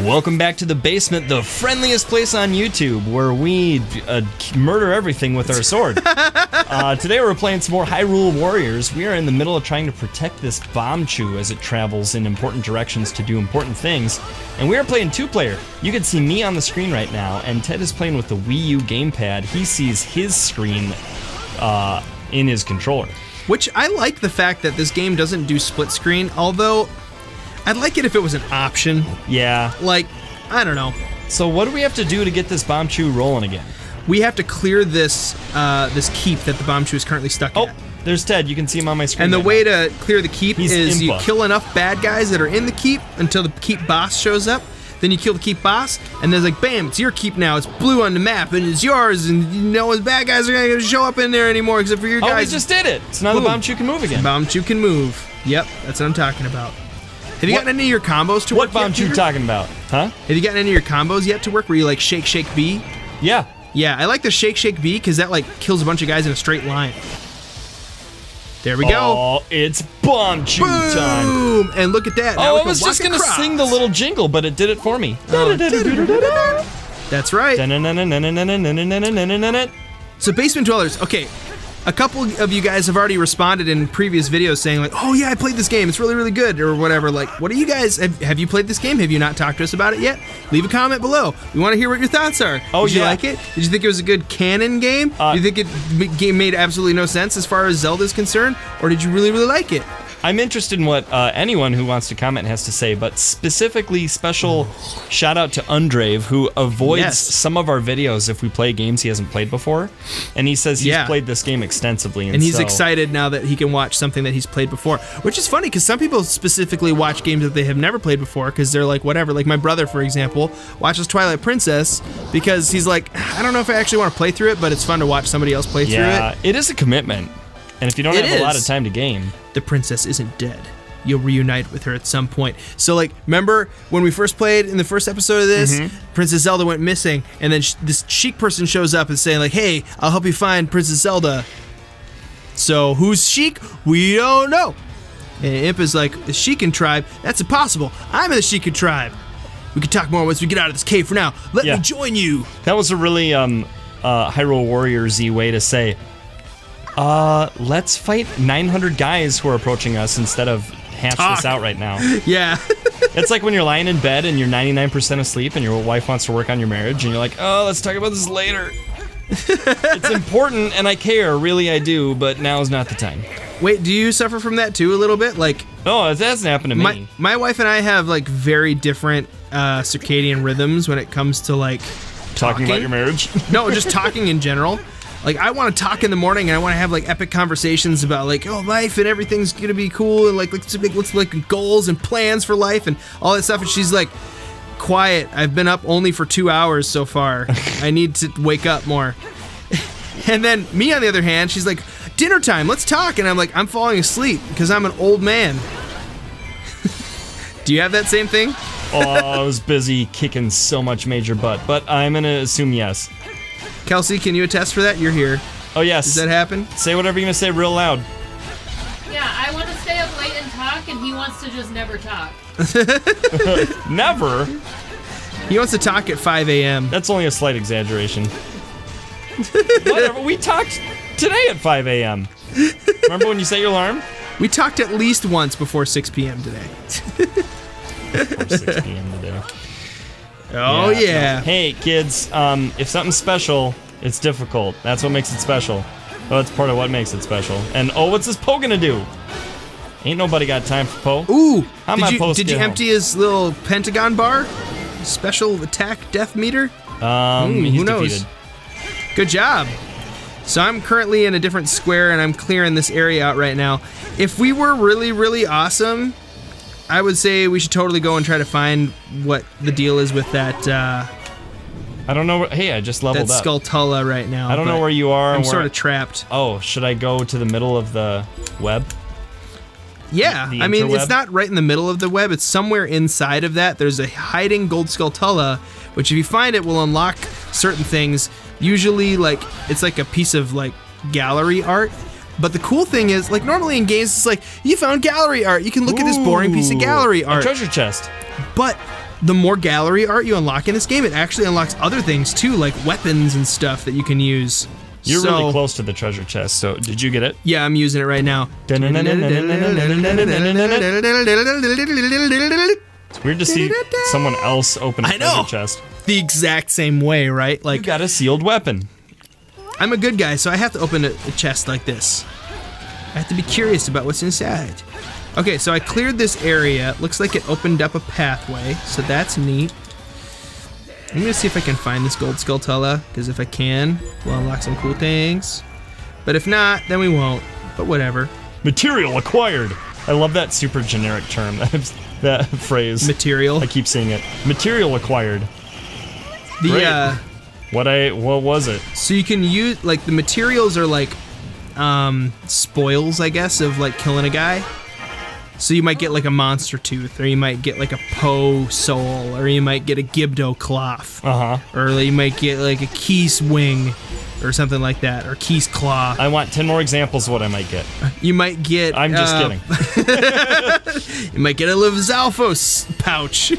Welcome back to the basement, the friendliest place on YouTube, where we murder everything with our sword. Today we're playing some more Hyrule Warriors. We are in the middle of trying to protect this Bombchu as it travels in important directions to do important things. And we are playing two-player. You can see me on the screen right now, and Ted is playing with the Wii U gamepad. He sees his screen in his controller. Which I like the fact that this game doesn't do split screen, although I'd like it if it was an option. Yeah. Like, I don't know. So what do we have to do to get this Bombchu rolling again? We have to clear this this keep that the Bombchu is currently stuck Oh, at. there's Ted. You can see him on my screen. And the right way now. to clear the keep is you kill enough bad guys that are in the keep until the keep boss shows up. Then you kill the keep boss, and then it's like, bam, it's your keep now. It's blue on the map, and it's yours, and no one's bad guys are going to show up in there anymore except for your guys. Oh, we just did it. So now the Bombchu can move again. Bombchu can move. Yep, that's what I'm talking about. Have you gotten any of your combos to work What Bombchu talking about? Huh? Have you gotten any of your combos yet to work where you like shake, shake, B? Yeah. Yeah, I like the shake, shake, B because that like kills a bunch of guys in a straight line. There we go. Oh, it's Bombchu time. Boom! And look at that. Now I was just going to sing the little jingle, but it did it for me. That's right. So Basement Dwellers, okay. A couple of you guys have already responded in previous videos saying like, oh yeah, I played this game, it's really, really good, or whatever. Like, what do you guys, have you played this game? Have you not talked to us about it yet? Leave a comment below. We want to hear what your thoughts are. Oh, Did you like it? Did you think it was a good canon game? Do you think it made absolutely no sense as far as Zelda's concerned? Or did you really, really like it? I'm interested in what anyone who wants to comment has to say, but specifically special shout out to Undrave, who avoids some of our videos if we play games he hasn't played before. And he says he's played this game extensively. And he's excited now that he can watch something that he's played before, which is funny because some people specifically watch games that they have never played before because they're like, whatever. Like my brother, for example, watches Twilight Princess because he's like, I don't know if I actually want to play through it, but it's fun to watch somebody else play through it. Yeah, it is a commitment. And if you don't have a lot of time to game, the princess isn't dead. You'll reunite with her at some point. So, like, remember when we first played in the first episode of this, Princess Zelda went missing, and then this Sheik person shows up and saying, like, hey, I'll help you find Princess Zelda. So, who's Sheik? We don't know. And Imp is like, the Sheikan tribe? That's impossible. I'm in the Sheikan tribe. We can talk more once we get out of this cave. For now, let me join you. That was a really Hyrule Warriors-y way to say, let's fight 900 guys who are approaching us instead of hash this out right now. Yeah. It's like when you're lying in bed and you're 99% asleep and your wife wants to work on your marriage and you're like, oh, let's talk about this later. It's important and I care, really I do, but now is not the time. Wait, do you suffer from that too a little bit? Like, oh, it hasn't happened to me. My wife and I have like very different circadian rhythms when it comes to like talking about your marriage? No, just talking in general. Like, I want to talk in the morning, and I want to have, like, epic conversations about, like, oh, life and everything's going to be cool, and, like, let's make goals and plans for life and all that stuff. And she's like, quiet. I've been up only for 2 hours so far. I need to wake up more. And then me, on the other hand, she's like, dinner time, let's talk. And I'm like, I'm falling asleep because I'm an old man. Do you have that same thing? Oh, I was busy kicking so much major butt, but I'm going to assume yes. Kelsey, can you attest for that? You're here. Oh, yes. Does that happen? Say whatever you're going to say real loud. Yeah, I want to stay up late and talk, and he wants to just never talk. Never? He wants to talk at 5 a.m. That's only a slight exaggeration. Whatever. We talked today at 5 a.m. Remember when you set your alarm? We talked at least once before 6 p.m. today. Before 6 p.m. today. Oh, yeah. Hey, kids, if something's special, it's difficult. That's what makes it special. Well, that's part of what makes it special. And, oh, what's this Poe gonna do? Ain't nobody got time for Poe. Ooh, did you empty his little pentagon bar? Special attack death meter? He's who knows? defeated. Good job. So I'm currently in a different square, and I'm clearing this area out right now. If we were really, really awesome, I would say we should totally go and try to find what the deal is with that. I don't know. Hey, I just leveled up. That Skulltula right now. I don't know where you are. I'm sort of trapped. Oh, should I go to the middle of the web? Yeah, I mean, it's not right in the middle of the web. It's somewhere inside of that. There's a hiding gold Skulltula, which if you find it will unlock certain things. Usually, like, it's like a piece of, like, gallery art. But the cool thing is, like, normally in games, it's like, you found gallery art. You can look at this boring piece of gallery art. A treasure chest. But the more gallery art you unlock in this game, it actually unlocks other things too, like weapons and stuff that you can use. You're really close to the treasure chest, so did you get it? Yeah, I'm using it right now. It's weird to see someone else open a treasure chest. The exact same way, right? Like, You got a sealed weapon. I'm a good guy, so I have to open a chest like this. I have to be curious about what's inside. Okay, so I cleared this area. Looks like it opened up a pathway, so that's neat. I'm gonna see if I can find this gold Skulltula, because if I can, we'll unlock some cool things. But if not, then we won't. But whatever. Material acquired. I love that super generic term, that phrase. Material. I keep seeing it. Material acquired. The What was it? So you can use, like, the materials are like spoils, I guess, of like killing a guy. So you might get like a monster tooth, or you might get like a Poe soul, or you might get a Gibdo cloth, or you might get like a Keese wing, or something like that, or Keese claw. I want 10 more examples of what I might get. You might get. I'm just kidding. You might get a Livzalfos pouch.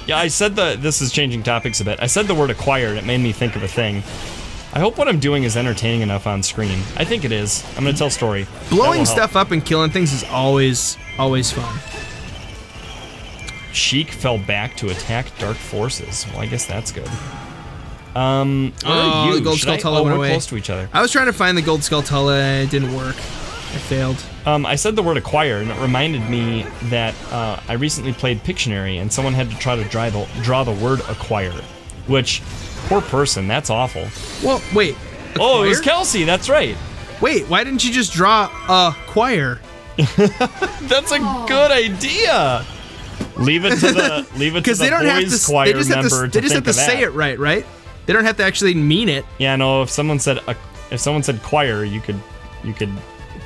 Yeah, I said this is changing topics a bit. I said the word acquired. It made me think of a thing. I hope what I'm doing is entertaining enough on screen. I think it is. I'm gonna tell a story. Blowing stuff up and killing things is always fun. Sheik fell back to attack dark forces. Well, I guess that's good. Where are you? The gold Skulltula went we're away. close to each other. I was trying to find the gold Skulltula. It didn't work. I failed. I said the word acquire, and it reminded me that I recently played Pictionary, and someone had to try to draw the word acquire, which, poor person, that's awful. Well, wait. Oh, it was Kelsey, that's right. Wait, why didn't you just draw a choir? That's a good idea. Leave it to the boys choir member to they just have to that. say it right? They don't have to actually mean it. Yeah, no. If someone said choir, you could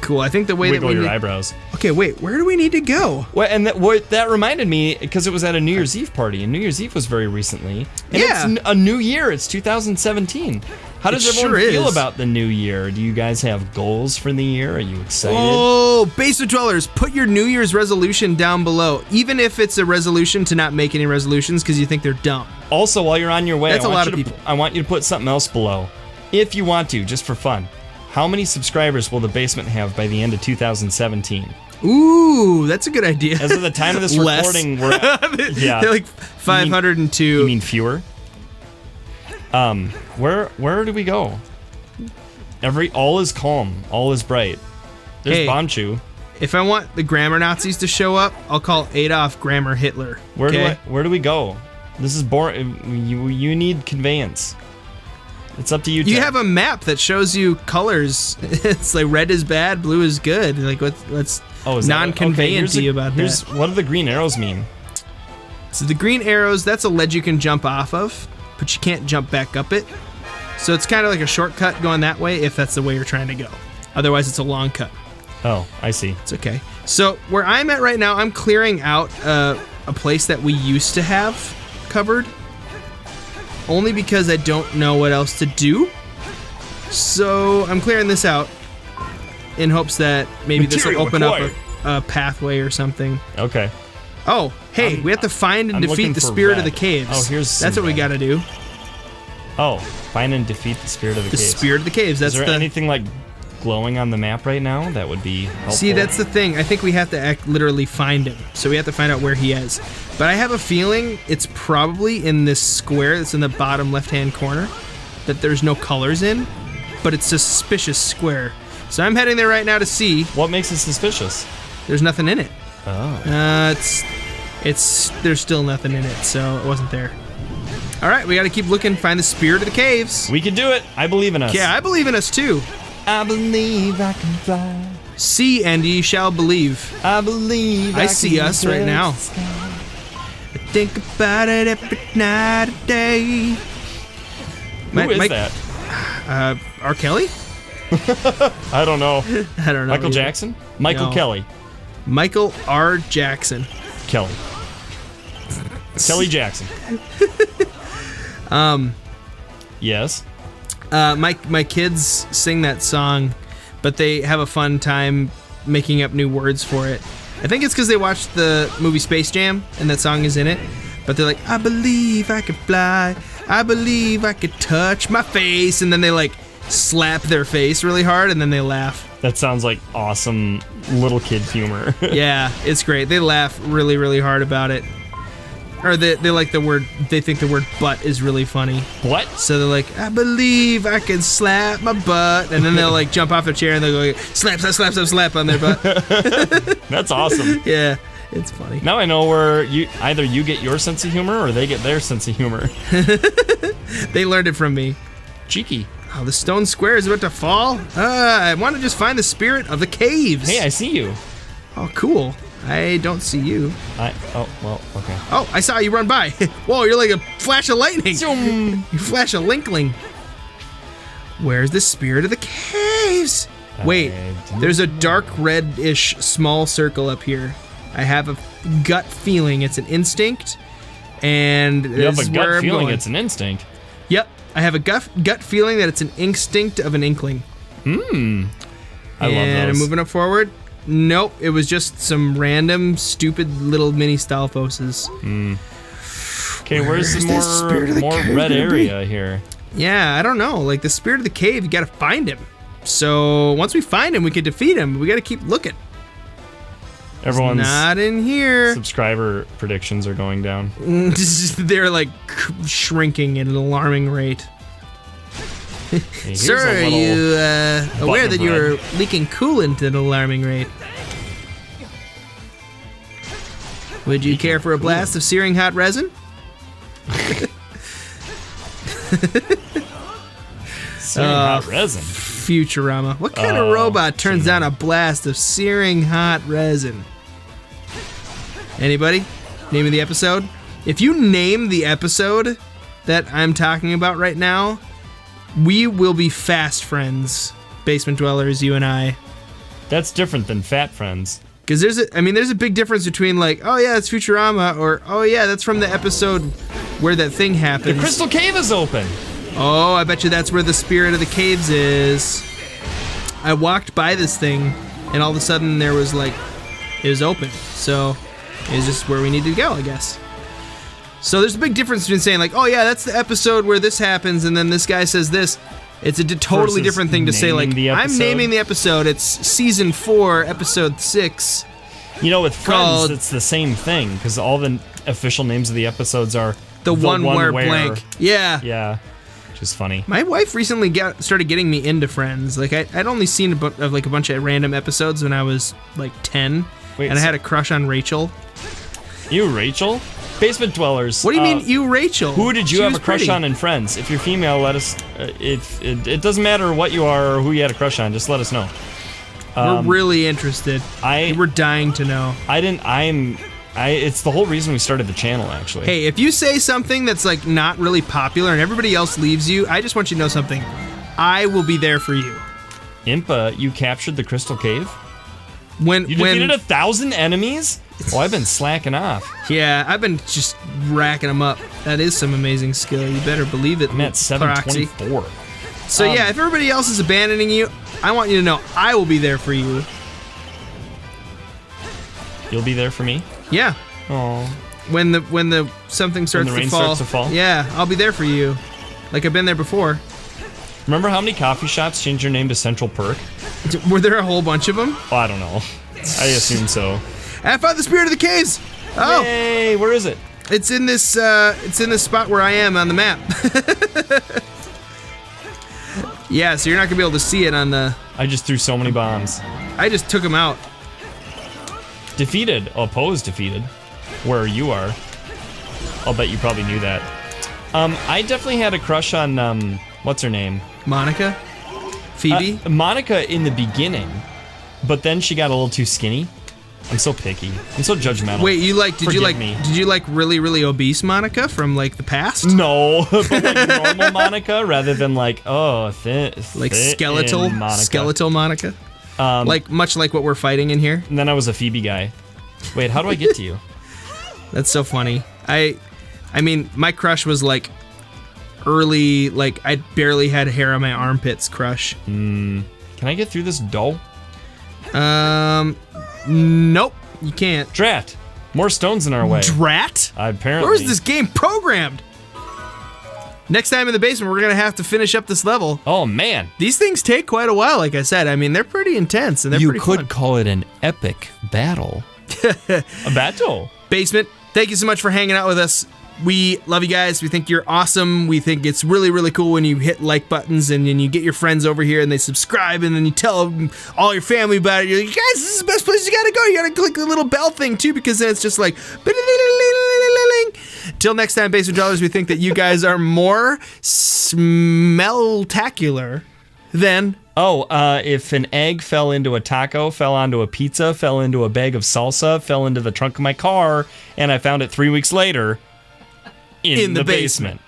Cool. I think the way wiggle that we your eyebrows. Okay, wait.Here do we need to go? Well, and that reminded me, because it was at a New Year's Eve party, and New Year's Eve was very recently. And it's a new year. It's 2017. How does everyone feel about the new year? Do you guys have goals for the year? Are you excited? Oh, Basement Dwellers, put your New Year's resolution down below, even if it's a resolution to not make any resolutions because you think they're dumb. Also, while you're on your way, That's a lot of people. I want you to put something else below, if you want to, just for fun. How many subscribers will the basement have by the end of 2017? Ooh, that's a good idea. As of the time of this recording, we're at, they're like 502. You mean fewer? Where do we go? All is calm, all is bright. There's Bonchu. If I want the grammar Nazis to show up, I'll call Adolf Grammar Hitler. Where do we go? This is boring. You need conveyance. It's up to you. You have a map that shows you colors. It's like red is bad, blue is good. Like what's non-conveyancy about that? What do the green arrows mean? So the green arrows, that's a ledge you can jump off of, but you can't jump back up it. So it's kind of like a shortcut going that way if that's the way you're trying to go. Otherwise, it's a long cut. Oh, I see. It's okay. So where I'm at right now, I'm clearing out a place that we used to have covered. Only because I don't know what else to do. So I'm clearing this out in hopes that maybe this will open up a pathway or something. Okay. Oh, hey, we have to find and defeat the spirit of the caves. Oh, here's that's what we got to do. Oh, find and defeat the spirit of the caves. The spirit of the caves. That's Is there anything like glowing on the map right now that would be helpful? See, that's the thing. I think we have to literally find him. So we have to find out where he is. But I have a feeling it's probably in this square that's in the bottom left-hand corner that there's no colors in, but it's a suspicious square. So I'm heading there right now to see. What makes it suspicious? There's nothing in it. Oh. There's still nothing in it, so it wasn't there. All right, we got to keep looking, find the spirit of the caves. We can do it. I believe in us. Yeah, I believe in us too. I believe I can fly. See, and ye shall believe. I believe I see us right now. I think about it every night and day. Who is that? R. Kelly? I don't know. I don't know. Michael Jackson? Michael Kelly. Michael R. Jackson. Kelly. Kelly Jackson. Yes. My kids sing that song, but they have a fun time making up new words for it. I think it's because they watched the movie Space Jam and that song is in it. But they're like, I believe I can fly. I believe I could touch my face. And then they like slap their face really hard and then they laugh. That sounds like awesome little kid humor. Yeah, it's great. They laugh really, really hard about it. Or they like the word, they think the word butt is really funny. What? So they're like, I believe I can slap my butt. And then they'll like jump off their chair and they'll go slap, slap, slap, slap, slap on their butt. That's awesome. Yeah, it's funny. Now I know where either you get your sense of humor or they get their sense of humor. They learned it from me. Cheeky. Oh, the stone square is about to fall. I want to just find the spirit of the caves. Hey, I see you. Oh, cool. I don't see you. Oh, well, okay. Oh, I saw you run by. Whoa, you're like a flash of lightning. Zoom. You flash a linkling. Where's the spirit of the caves? Wait, there's a dark red-ish small circle up here. I have a gut feeling it's an instinct, and You have this a is where gut I'm feeling going. it's an instinct. Yep, I have a gut feeling that it's an instinct of an inkling. I love And those. I'm moving up forward. Nope, it was just some random, stupid little mini Stalfoses. Okay, where's the the spirit of the more cave red gonna be? area here? Yeah, I don't know. Like, the spirit of the cave, you gotta find him. So, once we find him, we can defeat him. We gotta keep looking. Everyone's Not in here. subscriber predictions are going down. They're, like, shrinking at an alarming rate. Hey, here's Sir, a are little you aware button that of you're bread. leaking coolant at an alarming rate? Would you care for a blast of searing hot resin? Searing hot resin. Futurama. What kind of Oh, robot turns down a blast of searing hot resin? Anybody? Name of the episode? If you name the episode that I'm talking about right now, we will be fast friends, basement dwellers, you and I. That's different than Fat Friends. Because there's a big difference between like, oh yeah, it's Futurama, or oh yeah, that's from the episode where that thing The happens. Crystal Cave is open. Oh, I bet you that's where the spirit of the caves is. I walked by this thing, and all of a sudden there was like, it was open. So it's just where we need to go, I guess. So there's a big difference between saying like, oh yeah, that's the episode where this happens, and then this guy says this. It's a totally Versus different thing to say like, naming the I'm episode. naming the episode. It's season 4, episode 6. You know, with Friends, Called- it's the same thing because all the official names of the episodes are The one where blank. Yeah. Yeah, which is funny. My wife recently started getting me into Friends. Like I'd only seen a bunch of random episodes when I was like 10, Wait, and I so- had a crush on Rachel. You, Rachel? Basement Dwellers. What do you mean, you Rachel? Who did you She have was a crush pretty. on in Friends? If you're female, let us. If it doesn't matter what you are or who you had a crush on, just let us know. We're really interested. We're dying to know. It's the whole reason we started the channel, actually. Hey, if you say something that's like not really popular and everybody else leaves you, I just want you to know something. I will be there for you. Impa, you captured the Crystal Cave? When You defeated 1,000 enemies? Oh, I've been slacking off. Yeah, I've been just racking them up. That is some amazing skill. You better believe it. I'm at Proxy. 724. So yeah, if everybody else is abandoning you, I want you to know I will be there for you. You'll be there for me? Yeah. Oh. When the something starts the to rain fall. starts to fall? Yeah, I'll be there for you. Like I've been there before. Remember how many coffee shops changed their name to Central Perk? Were there a whole bunch of them? Oh, I don't know. I assume so. I found the spirit of the caves. Oh, Hey, where is it? it's in this spot where I am on the map. Yeah, so you're not gonna be able to see it on the. I just threw so many bombs. I just took them out. Defeated. Opposed defeated. Where you are. I'll bet you probably knew that. I definitely had a crush on, what's her name? Monica, Phoebe. Monica in the beginning, but then she got a little too skinny. I'm so picky. I'm so judgmental. Wait, did you Forgive me. like really really obese Monica from like the past? No, but like normal Monica rather than like, Like skeletal Monica. Much like what we're fighting in here. And then I was a Phoebe guy. Wait, how do I get to you? That's so funny. I mean, my crush was like early, like I barely had hair on my armpits crush. Can I get through this dough? Nope. you can't. Drat. More stones in our way. Drat? Apparently. Where's this game programmed? Next time in the basement, we're going to have to finish up this level. Oh, man. These things take quite a while, like I said. I mean, they're pretty intense, and they're You pretty could fun. call it an epic battle. A battle. Basement, thank you so much for hanging out with us. We love you guys. We think you're awesome. We think it's really, really cool when you hit like buttons and then you get your friends over here and they subscribe and then you tell all your family about it. You're like, guys, this is the best place you gotta go. You gotta click the little bell thing too, because then it's just like... Till next time, Basement Dwellers, we think that you guys are more smell-tacular than... Oh, if an egg fell into a taco, fell onto a pizza, fell into a bag of salsa, fell into the trunk of my car, and I found it 3 weeks later... In the basement.